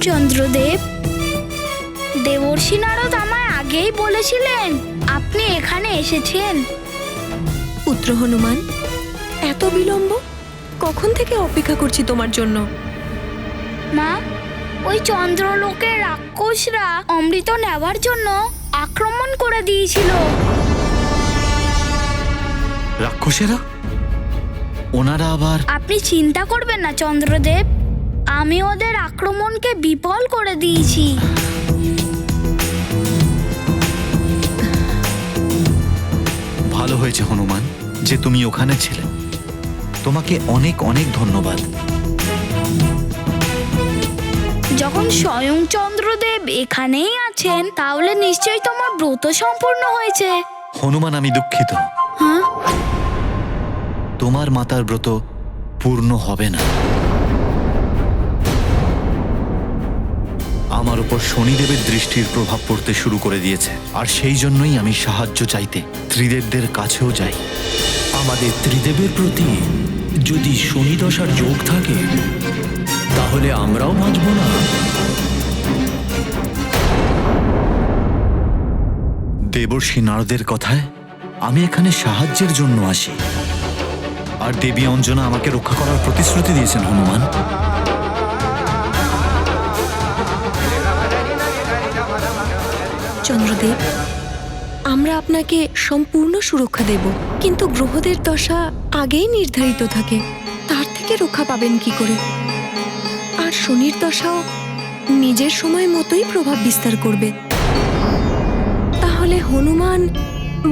চন্দ্রদেব। দেবর্ষি নারদ আমায় আগেই বলেছিলেন আপনি এখানে এসেছেন। পুত্র হনুমান, এত বিলম্ব? কখন থেকে অপেক্ষা করছি তোমার জন্য। মা, ওই চন্দ্রলোকের রাক্ষসরা অমৃত নেওয়ার জন্য আক্রমণ করে দিয়েছিল। রাক্ষসেরা? ওনারা আবার? আপনি চিন্তা করবেন না চন্দ্রদেব, আমি ওদের আক্রমণকে বিফল করে দিয়েছি। ভালো হয়েছে হনুমান যে তুমি ওখানে ছিলে। তোমাকে অনেক অনেক ধন্যবাদ। যখন স্বয়ং চন্দ্রদেব এখানেই আছেন, তাহলে নিশ্চয়ই তোমার ব্রত সম্পূর্ণ হয়েছে। হনুমান, আমি দুঃখিত। হ্যাঁ? তোমার মাতার ব্রত পূর্ণ হবে না। আমার উপর শনিদেবের দৃষ্টির প্রভাব পড়তে শুরু করে দিয়েছে, আর সেই জন্যই আমি সাহায্য চাইতে ত্রিদেবদের কাছেও যাই। আমাদের ত্রিদেবের প্রতি যদি শনিদশার যোগ থাকে, তাহলে আমরাও বাঁচব না। দেবর্ষি নারদের কথায় আমি এখানে সাহায্যের জন্য আসি, আর দেবী অঞ্জনা আমাকে রক্ষা করার প্রতিশ্রুতি দিয়েছেন হনুমান। চন্দ্রদেব, আমরা আপনাকে সম্পূর্ণ সুরক্ষা দেব, কিন্তু গ্রহদের দশা আগেই নির্ধারিত থাকে, তার থেকে রক্ষা পাবেন কি করে? আর শনির দশাও নিজের সময় মতোই প্রভাব বিস্তার করবে। তাহলে হনুমান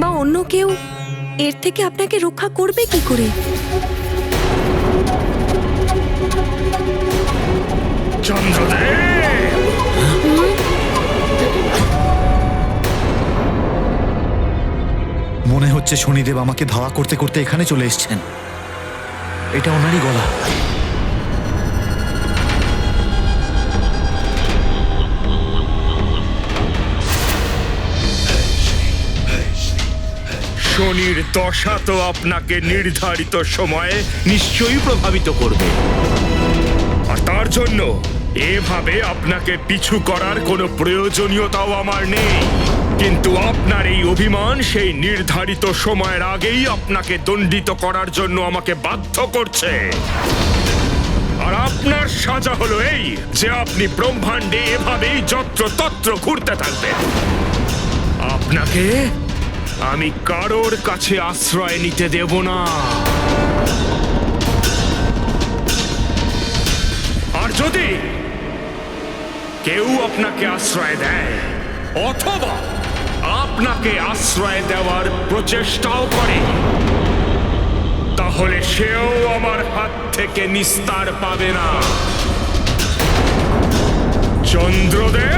বা অন্য কেউ এর থেকে আপনাকে রক্ষা করবে কি করে? মনে হচ্ছে শনিদেব আমাকে ধাওয়া করতে করতে এখানে চলে এসেছেন। এটা ওনারই গলা। শনির দশা তো আপনাকে নির্ধারিত সময়ে নিশ্চয়ই প্রভাবিত করবে, আর তার জন্য এভাবে আপনাকে পিছু করার কোনো প্রয়োজনীয়তাও আমার নেই। কিন্তু আপনার এই অভিমান সেই নির্ধারিত সময়ের আগেই আপনাকে দণ্ডিত করার জন্য আমাকে বাধ্য করছে। আর আপনার সাজা হলো এই যে আপনি ব্রহ্মাণ্ডে এভাবেই যত্রতত্র ঘুরতে থাকবেন। আপনাকে আমি কারোর কাছে আশ্রয় নিতে দেব না। আর যদি কেউ আপনাকে আশ্রয় দেয় অথবা আপনাকে আশ্রয় দেওয়ার প্রচেষ্টাও করে, তাহলে সেও আমার হাত থেকে নিস্তার পাবে না। চন্দ্রদেব,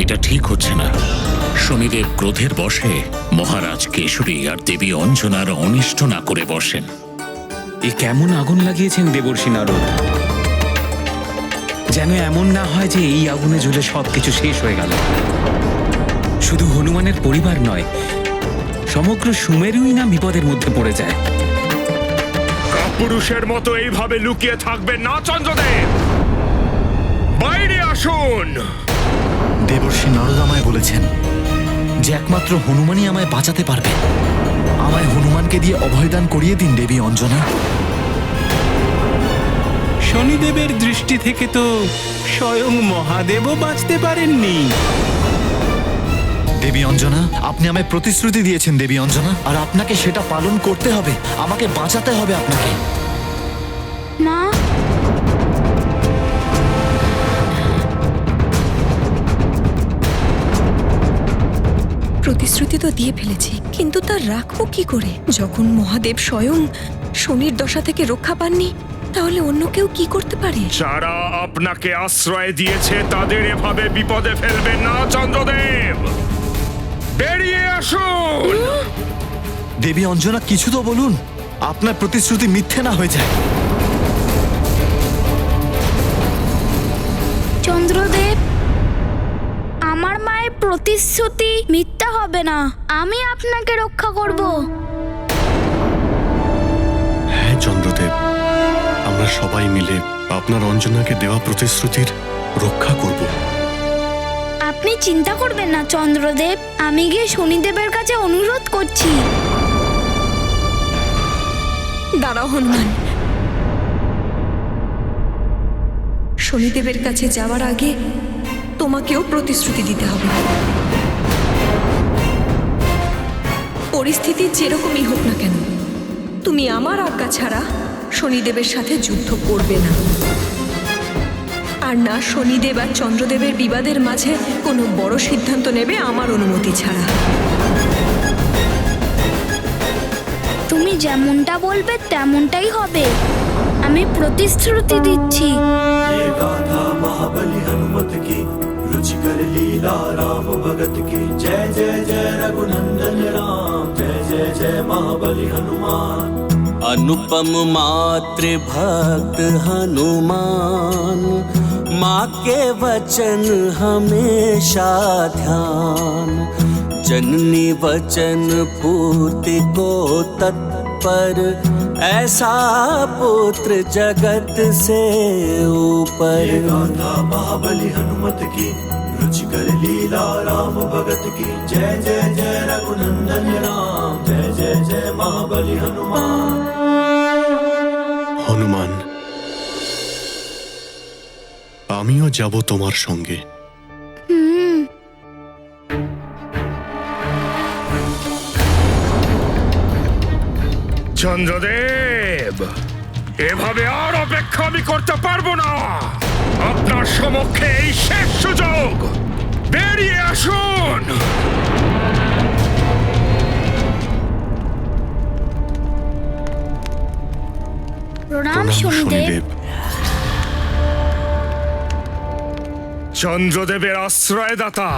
এটা ঠিক হচ্ছে না। শনিদেব ক্রোধের বশে মহারাজ কেশরী আর দেবী অঞ্জনার অনিষ্ট না করে বসেন। এ কেমন আগুন লাগিয়েছেন দেবর্ষি নারদ? যেন এমন না হয় যে এই আগুনে জ্বলে সবকিছু শেষ হয়ে গেল। শুধু হনুমানের পরিবার নয়, সমগ্র সুমেরুই না বিপদের মধ্যে পড়ে যায়। কাপুরুষের মতো এইভাবে লুকিয়ে থাকবেন না চন্দ্রদেব, বাইরে আসুন। দেবর্ষি নারদ আমায় বলেছেন যে একমাত্র হনুমানই আমায় বাঁচাতে পারবে। আমায় হনুমানকে দিয়ে অভয়দান করিয়ে দিন দেবী অঞ্জনা। শনিদেবের দৃষ্টি থেকে তো স্বয়ং মহাদেবও বাঁচতে পারেননি। দেবী অঞ্জনা, আপনি আমায় প্রতিশ্রুতি দিয়েছেন দেবী অঞ্জনা, আর আপনাকে সেটা পালন করতে হবে। আমাকে বাঁচাতে হবে আপনাকে। মা, প্রতিশ্রুতি তো দিয়ে ফেলেছি, কিন্তু তা রাখবো কি করে? যখন মহাদেব স্বয়ং শনির দশা থেকে রক্ষা পাননি, তাহলে অন্য কেউ কি করতে পারে? যারা আপনাকে আশ্রয় দিয়েছে তাদের এভাবে বিপদে ফেলবেন না চন্দ্রদেব, বেরিয়ে আসুন। দেবী অঞ্জনা, কিছু তো বলুন, আপনার প্রতিশ্রুতি মিথ্যে না হয়ে যায়। চন্দ্রদেব, আমার মায়ের প্রতিশ্রুতি মিথ্যা হবে না। আমি আপনাকে রক্ষা করব। হ্যাঁ চন্দ্রদেব, আমরা আমরা সবাই মিলে আপনার অঞ্জনাকে দেওয়া প্রতিশ্রুতির রক্ষা করব। আপনি চিন্তা করবেন না চন্দ্রদেব, আমি গিয়ে শনিদেবের কাছে অনুরোধ করছি। দাঁড়াও হনুমান, শনিদেবের কাছে যাওয়ার আগে তোমাকেও প্রতিশ্রুতি দিতে হবে। পরিস্থিতি যেরকমই হোক না কেন, তুমি আমার আজ্ঞা ছাড়া শনিদেবের সাথে যুদ্ধ করবে না, আর না শনিদেব আর চন্দ্রদেবের বিবাদের মাঝে কোনো বড় সিদ্ধান্ত নেবে আমার অনুমতি ছাড়া। তুমি যেমনটা বলবে তেমনটাই হবে, আমি প্রতিশ্রুতি দিচ্ছি। ये गाथा महाबली हनुमत की रुचिकर लीला राम भगत की जय जय जय रघुनंदन राम जय जय जय महाबली हनुमान। अनुपम मातृ भक्त हनुमान माँ के वचन हमेशा ध्यान जननी वचन पूर्ति को तत्पर ऐसा पुत्र जगत से ऊपर। ये गाथा महाबली हनुमत की रुचिकर लीला राम भगत की जय जय जय रघुनंदन राम जय जय जय महाबली हनुमान। হনুমান, আমিও যাব তোমার সঙ্গে। চন্দ্রদেব, এভাবে আর অপেক্ষা আমি করতে পারবো না। আপনার সমক্ষে এই শেষ সুযোগ, বেরিয়ে আসুন। প্রণাম শনিদেব। চন্দ্রদেবের আশ্রয়দাতা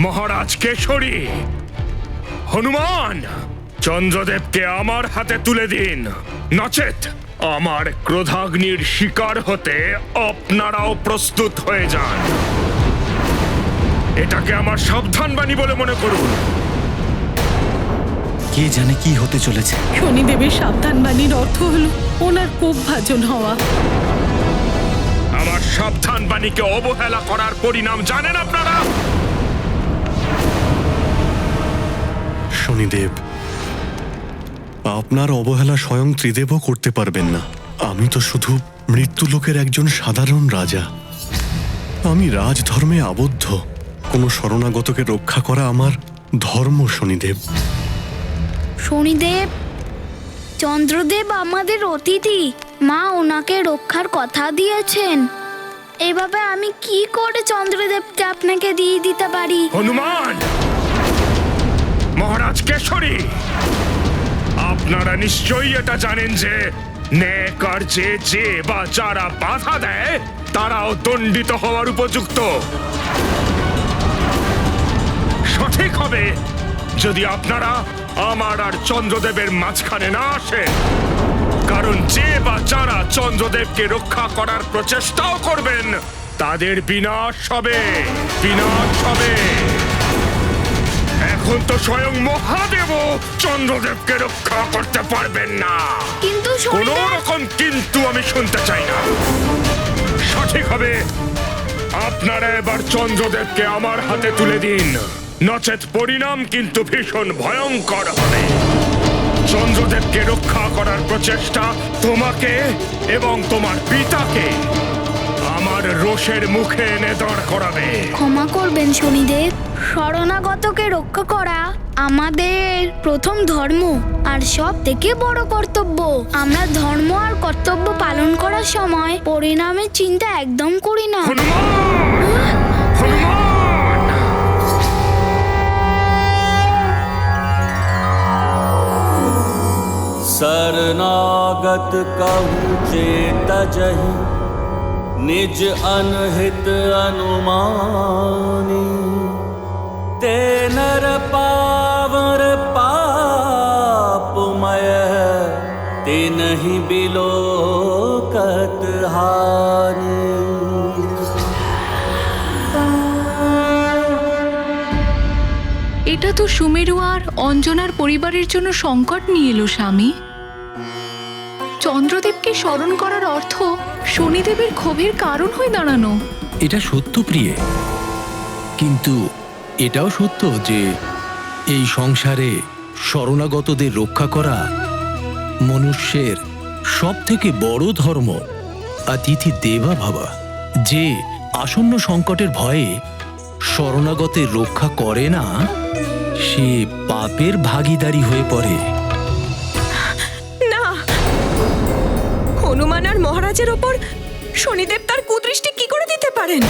মহারাজ কেশরী হনুমান, চন্দ্রদেবকে আমার হাতে তুলে দিন, নচেত আমার ক্রোধাগ্নির শিকার হতে আপনারাও প্রস্তুত হয়ে যান। এটাকে আমার সাবধান বাণী বলে মনে করুন। কে জানে কি হতে চলেছে। শনিদেবের সাবধান বাণীর অর্থ হলো ওনার কোপ ভাজন হওয়া। আমার সাবধান বাণীকে অবহেলা করার পরিণাম জানেন আপনারা? শনিদেব, আপনার অবহেলা স্বয়ং ত্রিদেবও করতে পারবেন না। আমি তো শুধু মৃত্যুলোকের একজন সাধারণ রাজা। আমি রাজধর্মে আবদ্ধ। কোনো শরণাগতকে রক্ষা করা আমার ধর্ম শনিদেব। শনিদেব, চন্দ্রদেব আমাদের অতিথি, মা ওনাকে রক্ষার কথা দিয়েছেন। এভাবে আমি কি করে চন্দ্রদেবকে আপনাকে দিয়ে দিতে পারি? হনুমান, মহারাজ কেশরী, আপনারা নিশ্চয়ই এটা জানেন যে ন্যায় কার্যে যে বা যারা বাধা দেয় তারাও দণ্ডিত হওয়ার উপযুক্ত। সঠিক হবে যদি আপনারা আমার আর চন্দ্রদেবের মাঝখানে না আসেন, কারণ যে বা যারা চন্দ্রদেবকে রক্ষা করার প্রচেষ্টাও করবেন তাদের বিনাশ হবে, বিনাশ হবে। এখন তো স্বয়ং মহাদেব চন্দ্রদেবকে রক্ষা করতে পারবেন না। কিন্তু কোন শনিদেব, রকম কিন্তু আমি শুনতে চাই না। সঠিক হবে আপনারা এবার চন্দ্রদেবকে আমার হাতে তুলে দিন, নচেত পরিণাম কিন্তু ভীষণ ভয়ঙ্কর হবে। চন্দ্রদেবকে রক্ষা করার প্রচেষ্টা তোমাকে এবং তোমার পিতাকে আমার রোষের মুখে এনে দাঁড় করাবে। ক্ষমা করবেন শনিদেব, শরণাগতকে রক্ষা করা আমাদের প্রথম ধর্ম আর সব থেকে বড় কর্তব্য। আমরা ধর্ম আর কর্তব্য পালন করার সময় পরিণামের চিন্তা একদম করি না। হনুমান! হনুমান! शरणागत कहूँ चेत जहि निज अनहित अनुमानी ते नर पावर पापमय ते नहीं बिलोकत हानि। এটা তো সুমেরু আর অঞ্জনার পরিবারের জন্য সংকট নিয়ে এলো স্বামী। চন্দ্রদেবকে স্মরণ করার অর্থ শনিদেবের ক্ষোভের কারণ হয়ে দাঁড়ানো। এটা সত্য প্রিয়ে, কিন্তু এটাও সত্য যে এই সংসারে শরণাগতদের রক্ষা করা মনুষ্যের সব থেকে বড় ধর্ম। অতিথি দেবা ভাবা, যে আসন্ন সংকটের ভয়ে শরণাগতের রক্ষা করে না, সে পাপের ভাগীদারি হয়ে পড়ে। না, হনুমান আর মহারাজের ওপর শনিদেব তার কুদৃষ্টি কি করে দিতে পারেন?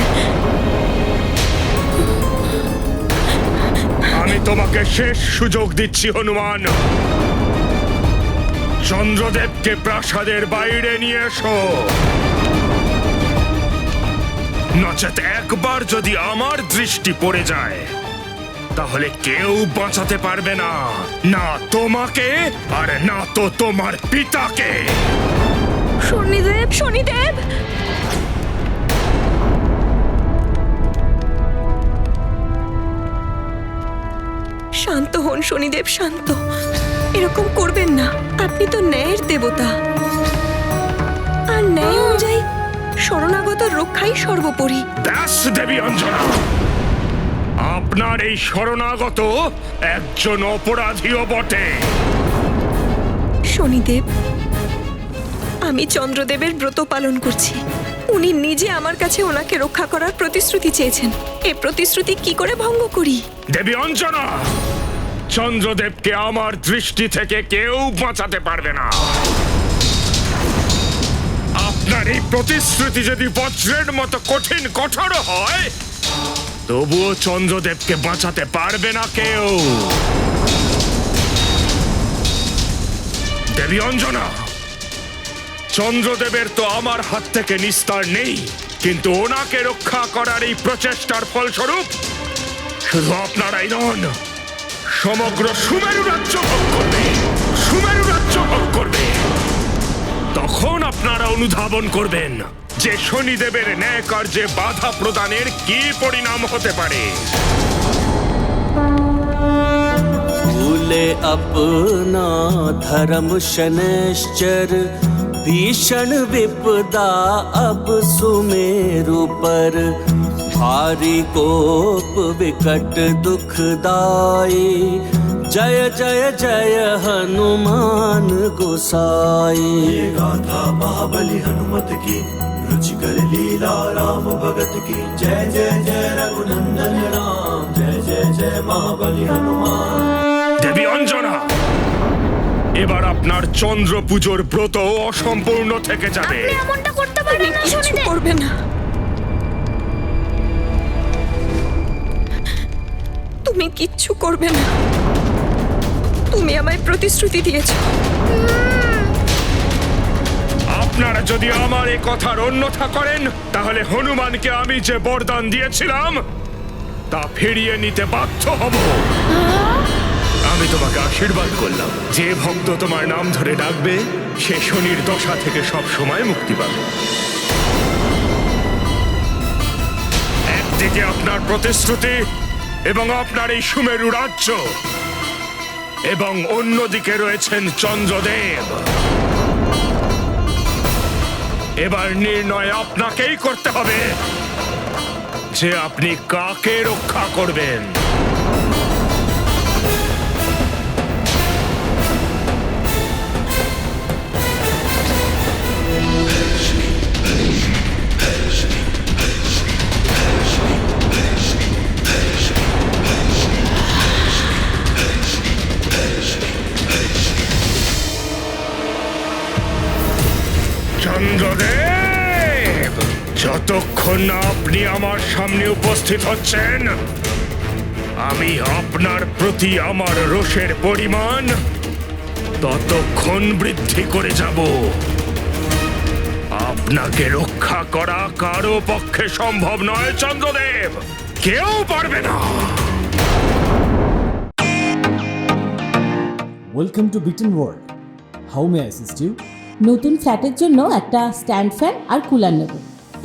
আমি তোমাকে শেষ সুযোগ দিচ্ছি হনুমান। চন্দ্রদেবকে প্রাসাদের বাইরে নিয়ে এসো, নচেত একবার যদি আমার দৃষ্টি পড়ে যায় তাহলে কেউ বাঁচাতে পারবে না, না তোমাকে আর না তো তোমার পিতাকে। শনিদেব, শনিদেব! শান্ত হন শনিদেব, শান্ত। এরকম করবেন না, আপনি তো ন্যায়ের দেবতা, আর ন্যায় অনুযায়ী শরণাগত রক্ষাই সর্বোপরি। ব্যাস দেবী অঞ্জনা, আপনার এই শরণাগত একজন অপরাধীও বটে। শনিদেব, আমি চন্দ্রদেবের ব্রত পালন করছি। উনি নিজে আমার কাছে ওনাকে রক্ষা করার প্রতিশ্রুতি চেয়েছেন। এই প্রতিশ্রুতি কি করে ভঙ্গ করি? দেবী অঞ্জনা, চন্দ্রদেবকে আমার দৃষ্টি থেকে কেউ বাঁচাতে পারবে না। আপনার এই প্রতিশ্রুতি যদি বজ্রের মতো কঠিন কঠোর হয়, তবুও চন্দ্রদেবকে বাঁচাতে পারবে না কেউ। দেবী অঞ্জনা, চন্দ্রদেবের তো আমার হাত থেকে নিস্তার নেই, কিন্তু ওনাকে রক্ষা করার এই প্রচেষ্টার ফলস্বরূপ শুধু আপনারাই নন, সমগ্র সুমেরু রাজ্য ভোগ করবে, সুমেরু রাজ্য ভোগ করবে। তখন আপনারা অনুধাবন করবেন যে শনিদেবের ন্যায় কার্যে বাধা প্রদানের কি পরিণাম হতে পারে। भूले अपना धर्म शनैश्चर, भीषण विपदा अब सुमेरु पर, भारी कोप विकट दुखदाई, जय जय जय हनुमान गोसाई। गाथा महाबली हनुमत की, रुचिकर लीला राम भगत की, जय जय जय रघुनंदन राम, जय जय जय महाबली हनुमान। দেবী অঞ্জনা, এবার আপনার চন্দ্র পুজোর ব্রত অসম্পূর্ণ থেকে যাবে। আপনি এমনটা করতে পারেন না শনিদেব। করবে না, তুমি কিচ্ছু করবে না। তুমি আমায় প্রতিশ্রুতি দিয়েছো। আপনারা যদি আমার এই কথার অন্যথা করেন, তাহলে হনুমানকে আমি যে বরদান দিয়েছিলাম তা ফিরিয়ে নিতে বাধ্য হব। আমি তোমাকে আশীর্বাদ করলাম, যে ভক্ত তোমার নাম ধরে ডাকবে সে শনির দশা থেকে সব সময় মুক্তি পাবে। একদিকে আপনার প্রতিশ্রুতি এবং আপনার এই সুমেরু রাজ্য, এবং অন্যদিকে রয়েছেন চন্দ্রদেব। এবার নির্ণয় আপনাকেই করতে হবে যে আপনি কাকে রক্ষা করবেন। চন্দ্রদেব, যতক্ষণ না আপনি আমার সামনে উপস্থিত হচ্ছেন, আমি আপনার প্রতি আমার রোষের পরিমাণ ততক্ষণ বৃদ্ধি করে যাব। আপনাকে রক্ষা করা কারো পক্ষে সম্ভব নয় চন্দ্রদেব, কেউ পারবে না। Welcome to Biten world. How may I assist you? নতুন ফ্ল্যাটের জন্য একটা স্ট্যান্ড ফ্যান আর কুলার নেব।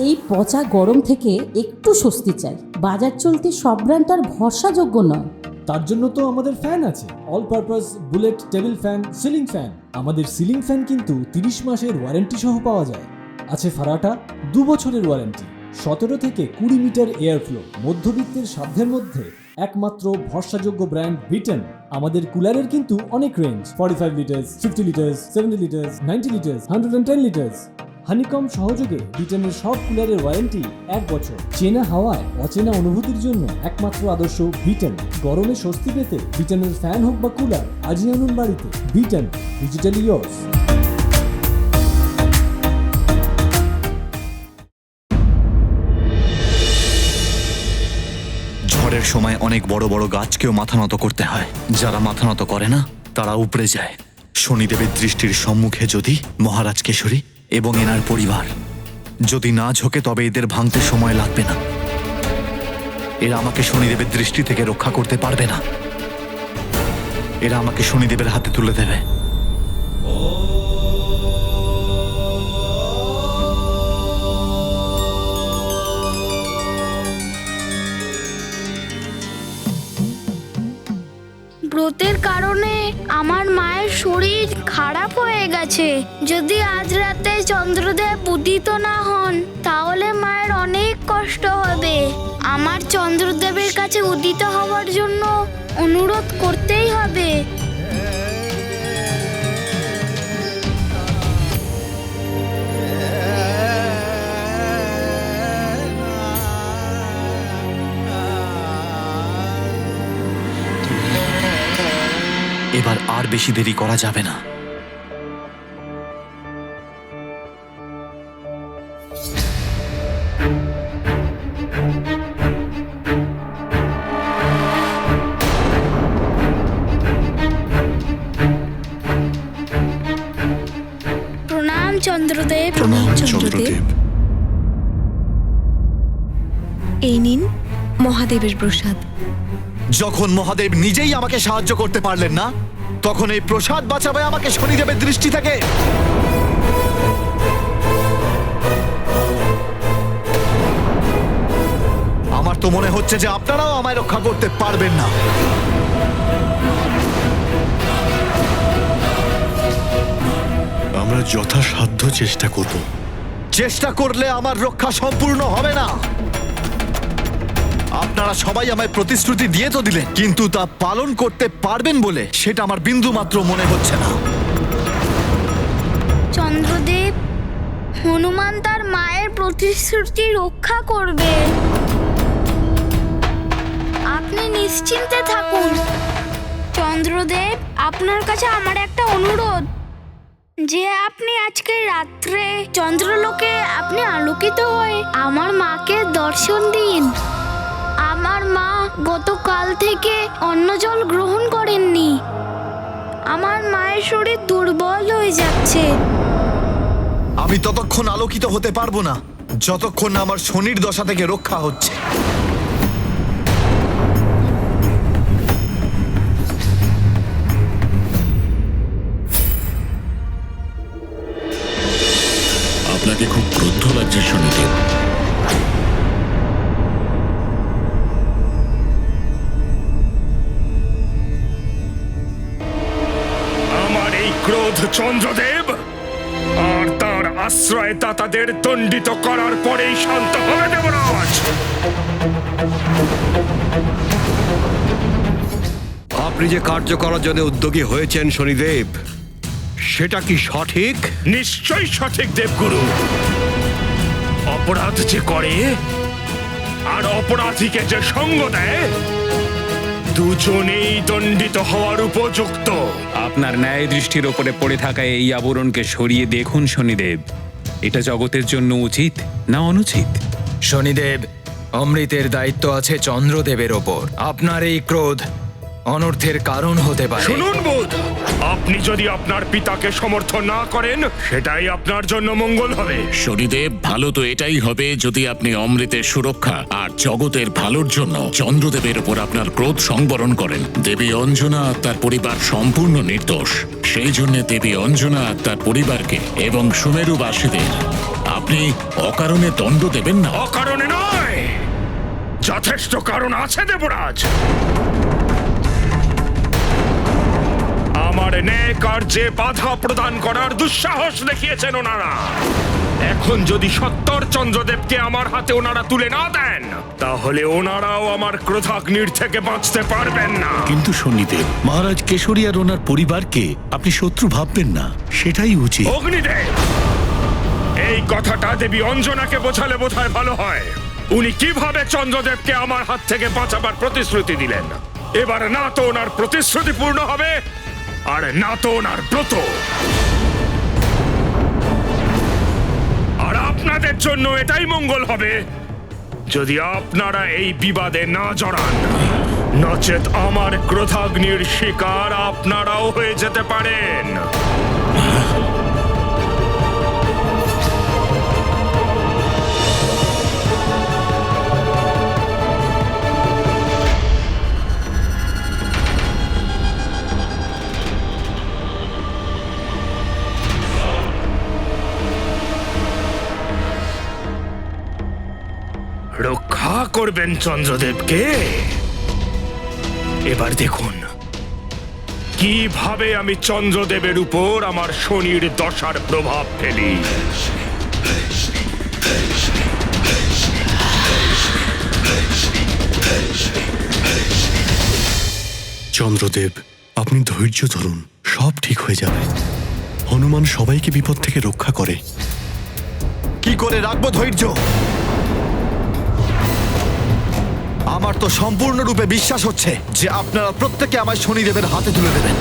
এই পচা গরম থেকে একটু স্বস্তি চাই। বাজার চলতে সব ব্র্যান্ড আর ভরসাযোগ্য নয়, তার জন্য তো আমাদের ফ্যান আছে, all purpose bullet table fan, ceiling fan. আমাদের সিলিং ফ্যান কিন্তু 30 মাসের ওয়ারেন্টি সহ পাওয়া যায়। আছে ফারাটা 2 বছরের ওয়ারেন্টি, 17 থেকে 20 মিটার এয়ার ফ্লো, মধ্যবিত্তের সাধ্যের মধ্যে একমাত্র ভরসাযোগ্য ব্র্যান্ড বিটেন। আমাদের কুলারের কিন্তু অনেক range, 45 litres, 50 litres, 70 litres, 90 litres, 110 litres. Honeycomb সহযোগে বিটেনের সব কুলারের ওয়ারেন্টি 1 বছর। চেনা হাওয়ায় অচেনা অনুভূতির জন্য একমাত্র আদর্শ বিটেন। গরমে স্বস্তি পেতে বিটেনের ফ্যান হোক বা কুলার, আজই আনুন বাড়িতে। Beaten, digitally years. ঝড়ের সময় অনেক বড় বড় গাছকেও মাথা নত করতে হয়। যারা মাথা নত করে না তারা উপড়ে যায়। শনিদেবের দৃষ্টির সম্মুখে যদি মহারাজ কেশরী এবং এনার পরিবার যদি না ঝোঁকে, তবে এদের ভাঙতে সময় লাগবে না। এরা আমাকে শনিদেবের দৃষ্টি থেকে রক্ষা করতে পারবে না। এরা আমাকে শনিদেবের হাতে তুলে দেবে। ব্রতের কারণে আমার মায়ের শরীর খারাপ হয়ে গেছে। যদি আজ রাতে চন্দ্রদেব উদিত না হন তাহলে মায়ের অনেক কষ্ট হবে। আমার চন্দ্রদেবের কাছে উদিত হওয়ার জন্য অনুরোধ করতেই হবে। এবার আর বেশি দেরি করা যাবে না। প্রণাম চন্দ্রদেব। প্রণাম চন্দ্রদেব। এই নিন মহাদেবের প্রসাদ। যখন মহাদেব নিজেই আমাকে সাহায্য করতে পারলেন না, তখন এই প্রসাদ বাঁচাবে আমাকে শনিদেবের দৃষ্টি থেকে। আমার তো মনে হচ্ছে যে আপনারাও আমায় রক্ষা করতে পারবেন না। আমরা যথাসাধ্য চেষ্টা করব। চেষ্টা করলে আমার রক্ষা সম্পূর্ণ হবে না। আপনারা সবাই আমায় প্রতিশ্রুতি দিয়ে তো দিলেন, কিন্তু তা পালন করতে পারবেন বলে সেটা আমার বিন্দু মাত্র মনে হচ্ছে না। চন্দ্রদেব, হনুমান তার মায়ের প্রতিশ্রুতি রক্ষা করবে। আপনি নিশ্চিন্তে থাকুন। চন্দ্রদেব, আপনার কাছে আমার একটা অনুরোধ, যে আপনি আজকে রাত্রে চন্দ্রলোকে আপনি আলোকিত হয়ে আমার মাকে দর্শন দিন। আমার মা গতকাল থেকে অন্ন জল গ্রহণ করেননি। আমার মায়ের শরীর দুর্বল হয়ে যাচ্ছে। আমি ততক্ষণ আলোকিত হতে পারবো না যতক্ষণ না আমার শনির দশা থেকে রক্ষা হচ্ছে। আপনাকে খুব ক্রুদ্ধ লাগছে শনিদেব। আমার এই ক্রোধ চন্দ্রদেব আর তার আশ্রয় দাতাদের দণ্ডিত করার পরেই শান্ত হবে দেবরাজ। আপনি যে কার্য করার জন্য উদ্যোগী হয়েছেন শনিদেব, সেটা কি সঠিক? নিশ্চয়ই সঠিক দেবগুরু। অপরাধ যে করে আর অপরাধীকে যে সঙ্গ দেয়, দুজনেই দণ্ডিত হওয়ার উপযুক্ত। আপনার ন্যায় দৃষ্টির ওপরে পড়ে থাকা এই আবরণকে সরিয়ে দেখুন শনিদেব। এটা জগতের জন্য উচিত না অনুচিত? শনিদেব, অমৃতের দায়িত্ব আছে চন্দ্রদেবের ওপর। আপনার এই ক্রোধ অনর্থের কারণ হতে পারে। শুনুন বুধ, আপনি যদি আপনার পিতাকে সমর্থন না করেন, সেটাই আপনার জন্য মঙ্গল হবে। শনিদেব, ভালো তো এটাই হবে যদি আপনি অমৃতের সুরক্ষা আর জগতের ভালোর জন্য চন্দ্রদেবের উপর আপনার ক্রোধ সংবরণ করেন। দেবী অঞ্জনা আর তার পরিবার সম্পূর্ণ নির্দোষ। সেই জন্য দেবী অঞ্জনা আর তার পরিবারকে এবং সুমেরুবাসীদের আপনি অকারণে দণ্ড দেবেন না। অকারণে নয়, যথেষ্ট কারণ আছে দেবরাজ। আমার ন্যায় কার্যে বাধা প্রদান করার দুঃসাহস দেখিয়েছেন ওনারা। এখন যদি সত্তর চন্দ্রদেবকে আমার হাতে ওনারা তুলে না দেন, তাহলে ওনারাও আমার ক্রোধাগ্নির থেকে বাঁচতে পারবেন না। কিন্তু শনিদেব, মহারাজ কেশরী আর ওনার পরিবারকে আপনি শত্রু ভাববেন না, সেটাই উচিত। অগ্নিদেব, এই কথাটা দেবী অঞ্জনাকে বোঝালে বোধহয় ভালো হয়। উনি কিভাবে চন্দ্রদেবকে আমার হাত থেকে বাঁচাবার প্রতিশ্রুতি দিলেন? এবার না তো ওনার প্রতিশ্রুতি পূর্ণ হবে, আর না তো ওনার ব্রত। আর আপনাদের জন্য এটাই মঙ্গল হবে যদি আপনারা এই বিবাদে না জড়ান, নচেত আমার ক্রোধাগ্নির শিকার আপনারাও হয়ে যেতে পারেন। রক্ষা করবেন চন্দ্রদেবকে? এবার দেখুন কিভাবে আমি চন্দ্রদেবের উপর আমার শনির দশার প্রভাব ফেলি। চন্দ্রদেব, আপনি ধৈর্য ধরুন, সব ঠিক হয়ে যাবে। হনুমান সবাইকে বিপদ থেকে রক্ষা করে। কি করে রাখবো ধৈর্য? আমার তো সম্পূর্ণরূপে বিশ্বাস হচ্ছে যে আপনারা প্রত্যেকে আমায় শনিদেবের হাতে তুলে দেবেন।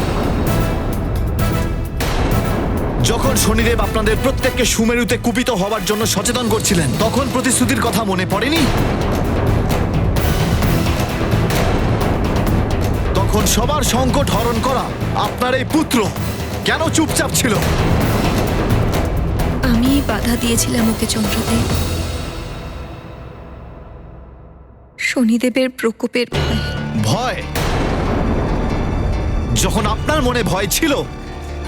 যখন শনিদেব আপনাদের প্রত্যেককে সুমেরুতে কুপিত হওয়ার জন্য সচেতন করছিলেন, তখন প্রতিশ্রুতির কথা মনে পড়েনি? তখন সবার সংকট হরণ করা আপনার এই পুত্র কেন চুপচাপ ছিল? আমি বাধা দিয়েছিলাম ওকে চন্দ্রদেব। শনিদেবের প্রকোপের ভয়। ভয়? যখন আপনার মনে ভয় ছিল,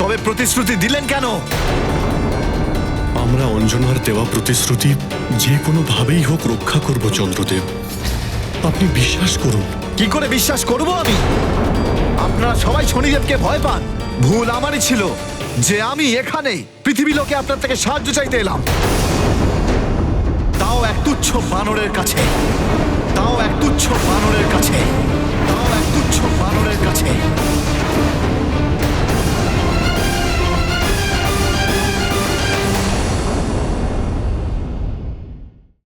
তবে প্রতিশ্রুতি দিলেন কেন? আমরা অঞ্জনার দেওয়া প্রতিশ্রুতি যে কোনো ভাবেই হোক রক্ষা করব চন্দ্রদেব, আপনি বিশ্বাস করুন। কি করে বিশ্বাস করব আমি? আপনারা সবাই শনিদেবকে ভয় পান। ভুল আমারই ছিল যে আমি এখানে পৃথিবী লোকে আপনার থেকে সাহায্য চাইতে এলাম, তাও এক তুচ্ছ বানরের কাছে, তাও এক তুচ্ছ বানরের কাছে, তাও এক তুচ্ছ বানরের কাছে।